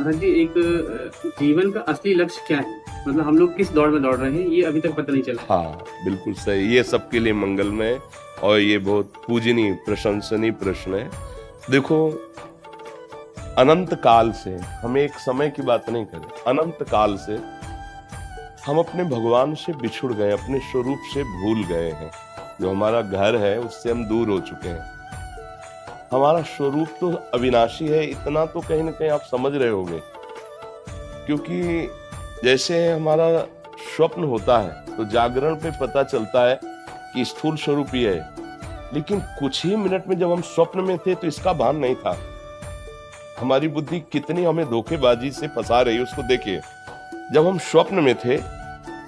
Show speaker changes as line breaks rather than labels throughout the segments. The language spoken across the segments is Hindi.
महाराज जी, एक जीवन का असली लक्ष्य क्या है? मतलब हम लोग किस दौड़ में दौड़ रहे हैं, ये अभी तक पता नहीं चला।
हाँ, बिल्कुल सही। ये सबके लिए मंगलमय और ये बहुत पूजनीय प्रशंसनीय प्रश्न है। देखो, अनंत काल से, हम एक समय की बात नहीं करें, अनंत काल से हम अपने भगवान से बिछुड़ गए, अपने स्वरूप से भूल गए हैं। जो हमारा घर है उससे हम दूर हो चुके हैं। हमारा स्वरूप तो अविनाशी है, इतना तो कहीं ना कहीं आप समझ रहे होंगे। क्योंकि जैसे हमारा स्वप्न होता है तो जागरण पे पता चलता है कि स्थूल स्वरूप ही है, लेकिन कुछ ही मिनट में जब हम स्वप्न में थे तो इसका भान नहीं था। हमारी बुद्धि कितनी हमें धोखेबाजी से फंसा रही है उसको देखिए। जब हम स्वप्न में थे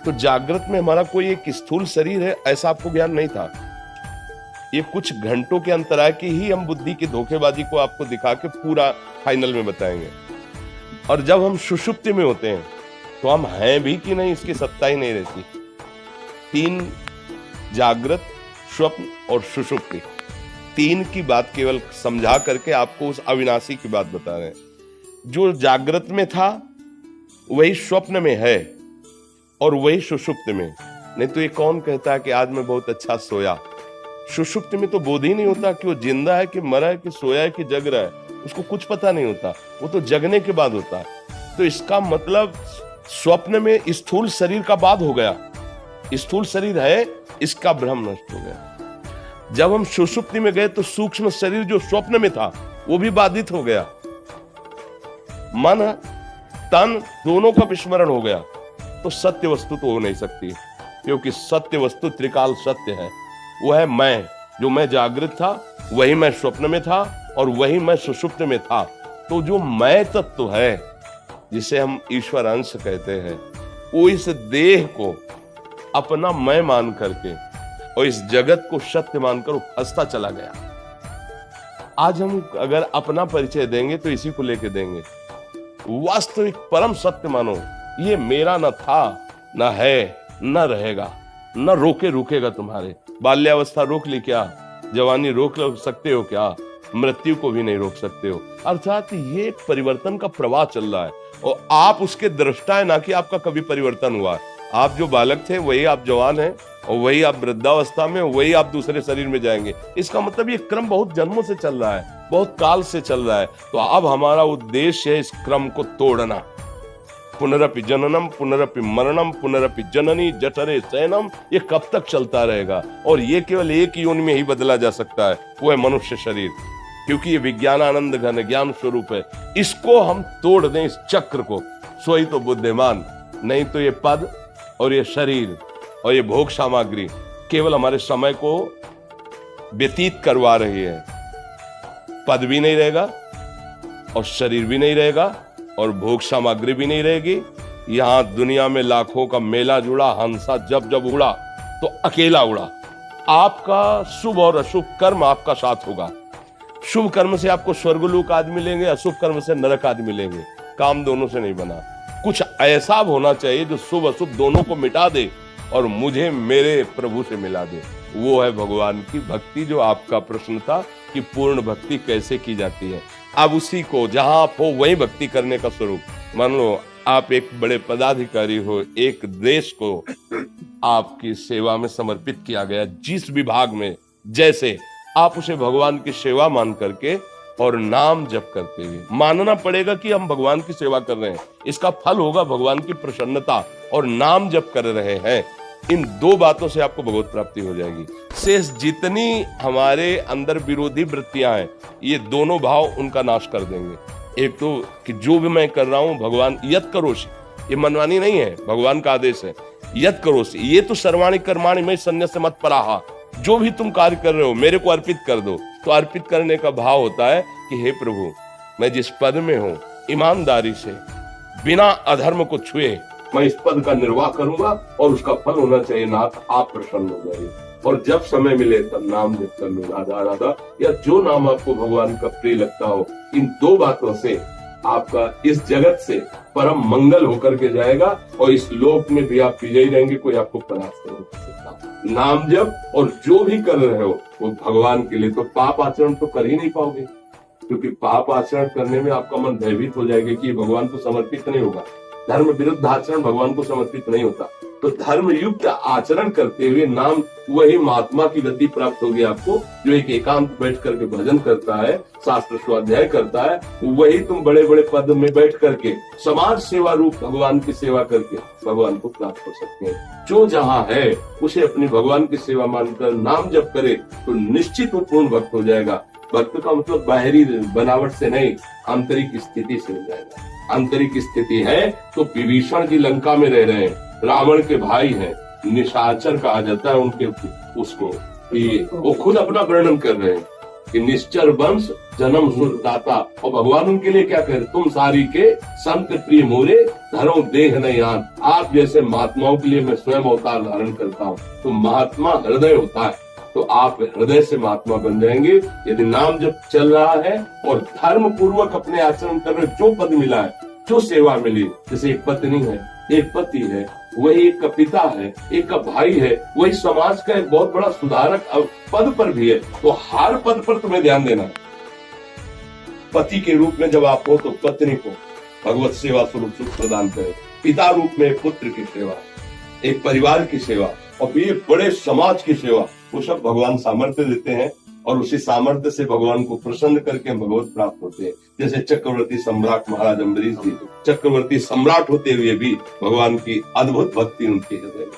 तो जागृत में हमारा कोई एक स्थूल शरीर है ऐसा आपको ज्ञान नहीं था। ये कुछ घंटों के अंतराल की ही हम बुद्धि की धोखेबाजी को आपको दिखा के पूरा फाइनल में बताएंगे। और जब हम सुषुप्ति में होते हैं तो हम हैं भी कि नहीं इसकी सत्ता ही नहीं रहती। 3 जागृत, स्वप्न और सुषुप्ति, 3 की बात केवल समझा करके आपको उस अविनाशी की बात बता रहे हैं। जो जागृत में था वही स्वप्न में है और वही सुषुप्त में। नहीं तो ये कौन कहता है कि आज मैं बहुत अच्छा सोया। सुषुप्त में तो बोध ही नहीं होता कि वो जिंदा है कि मरा है कि सोया है कि जग रहा है, उसको कुछ पता नहीं होता। वो तो जगने के बाद होता है। तो इसका मतलब स्वप्न में स्थूल शरीर का बाद हो गया, स्थूल शरीर है इसका भ्रम नष्ट हो गया। जब हम सुषुप्ति में गए तो सूक्ष्म शरीर जो स्वप्न में था वो भी बाधित हो गया। मन तन दोनों का विस्मरण हो गया। तो सत्य वस्तु तो हो नहीं सकती, क्योंकि सत्य वस्तु त्रिकाल सत्य है। वो है मैं, जो मैं जागृत था वही मैं स्वप्न में था और वही मैं सुषुप्त में था। तो जो मैं तत्व है जिसे हम ईश्वर अंश कहते हैं, वो इस देह को अपना मैं मान करके और इस जगत को सत्य मानकर वो फंसता चला गया। आज हम अगर अपना परिचय देंगे तो इसी को लेके देंगे। वास्तविक परम सत्य मानो, ये मेरा न था, न है, न रहेगा, न रोके रुकेगा। तुम्हारे बाल्यावस्था रोक ली क्या? जवानी रोक सकते हो क्या? मृत्यु को भी नहीं रोक सकते हो। अर्थात ये परिवर्तन का प्रवाह चल रहा है और आप उसके दृष्टा है, ना कि आपका कभी परिवर्तन हुआ। आप जो बालक थे वही आप जवान हैं और वही आप वृद्धावस्था में, वही आप दूसरे शरीर में जाएंगे। इसका मतलब ये क्रम बहुत जन्मों से चल रहा है, बहुत काल से चल रहा है। तो अब हमारा उद्देश्य है इस क्रम को तोड़ना। पुनरपि जननम पुनरपि मरणम पुनरपि जननी जठरे शयनम, ये कब तक चलता रहेगा? और ये केवल एक योनि में ही बदला जा सकता है, वो है मनुष्य शरीर। क्योंकि ये विज्ञानानंद घन ज्ञान स्वरूप है। इसको हम तोड़ दें, इस चक्र को, सोई तो बुद्धिमान। नहीं तो ये पद और ये शरीर और ये भोग सामग्री केवल हमारे समय को व्यतीत करवा रही है। पद भी नहीं रहेगा और शरीर भी नहीं रहेगा और भोग सामग्री भी नहीं रहेगी। यहां दुनिया में लाखों का मेला जुड़ा, हंसा जब जब उड़ा तो अकेला उड़ा। आपका शुभ और अशुभ कर्म आपका साथ होगा। शुभ कर्म से आपको स्वर्गलोक आदि मिलेंगे, अशुभ कर्म से नरक आदि मिलेंगे। काम दोनों से नहीं बना। कुछ ऐसा होना चाहिए जो शुभ अशुभ दोनों को मिटा दे और मुझे मेरे प्रभु से मिला दे। वो है भगवान की भक्ति, जो आपका प्रश्न था कि पूर्ण भक्ति कैसे की जाती है। अब उसी को जहां आप हो वही भक्ति करने का स्वरूप। मान लो आप एक बड़े पदाधिकारी हो, एक देश को आपकी सेवा में समर्पित किया गया, जिस विभाग में जैसे आप उसे भगवान की सेवा मान करके और नाम जप करते हुए मानना पड़ेगा कि हम भगवान की सेवा कर रहे हैं। इसका फल होगा भगवान की प्रसन्नता, और नाम जप कर रहे हैं। इन 2 बातों से आपको भगवत प्राप्ति हो जाएगी। शेष जितनी हमारे अंदर विरोधी वृत्तियां हैं, ये दोनों भाव उनका नाश कर देंगे। एक तो कि जो भी मैं कर रहा हूं भगवान यत् करोषि, ये मनमानी नहीं है, भगवान का आदेश है। यत् करोषि, ये तो सर्वाणि कर्माणि मयि सन्न्यस्य मत्पराः, जो भी तुम कार्य कर रहे हो मेरे को अर्पित कर दो। तो अर्पित करने का भाव होता है कि हे प्रभु, मैं जिस पद में हूं ईमानदारी से बिना अधर्म को छुए मैं इस पद का निर्वाह करूंगा और उसका फल होना चाहिए नाथ, आप प्रसन्न हो जाइए। और जब समय मिले तब नाम जप कर लो, राधा राधा, या जो नाम आपको भगवान का प्रिय लगता हो। इन 2 बातों से आपका इस जगत से परम मंगल होकर के जाएगा और इस लोक में भी आप विजयी रहेंगे, कोई आपको परास्त नहीं कर सकता। नाम जप और जो भी कर रहे हो वो भगवान के लिए, तो पाप आचरण तो कर ही नहीं पाओगे। क्योंकि पाप आचरण करने में आपका मन भयभीत हो जाएगा कि ये भगवान को समर्पित नहीं होगा। धर्म विरुद्ध आचरण भगवान को समर्पित नहीं होता। तो धर्म युक्त आचरण करते हुए नाम वही महात्मा की गति प्राप्त होगी आपको, जो एक एकांत बैठ करके भजन करता है, शास्त्र स्वाध्याय करता है। वही तुम बड़े बड़े पद में बैठ करके समाज सेवा रूप भगवान की सेवा करके भगवान को प्राप्त हो सकते हैं। जो जहाँ है उसे अपनी भगवान की सेवा मानकर नाम जप करे तो निश्चित वो पूर्ण भक्त हो जाएगा। भक्त का मतलब बाहरी बनावट से नहीं, आंतरिक स्थिति से हो जाएगा। आंतरिक स्थिति है तो विभीषण जी लंका में रह रहे हैं, रावण के भाई हैं, निशाचर कहा जाता है उनके उसको, वो खुद अपना वर्णन कर रहे हैं कि निश्चर वंश जन्म सुरदाता, और भगवान उनके लिए क्या कह रहे, तुम सारी के संत प्रिय मोरे धरो देह नहीं आन। आप जैसे महात्माओं के लिए मैं स्वयं अवतार धारण करता हूँ। तो महात्मा हृदय होता है, तो आप हृदय से महात्मा बन जाएंगे यदि नाम जब चल रहा है और धर्म पूर्वक अपने आचरण कर रहे। जो पद मिला है, जो सेवा मिली, जैसे एक पत्नी है, एक पति है, वही एक का पिता है, एक का भाई है, वही समाज का एक बहुत बड़ा सुधारक पद पर भी है। तो हर पद पर तुम्हें ध्यान देना है। पति के रूप में जब आप हो तो पत्नी को भगवत सेवा स्वरूप सुख प्रदान करें, पिता रूप में पुत्र की सेवा, एक परिवार की सेवा, और ये बड़े समाज की सेवा, वो सब भगवान सामर्थ्य देते हैं। और उसी सामर्थ्य से भगवान को प्रसन्न करके हम भगवत प्राप्त होते हैं। जैसे चक्रवर्ती सम्राट महाराज अम्बरीश जी, चक्रवर्ती सम्राट होते हुए भी भगवान की अद्भुत भक्ति उनके हृदय में।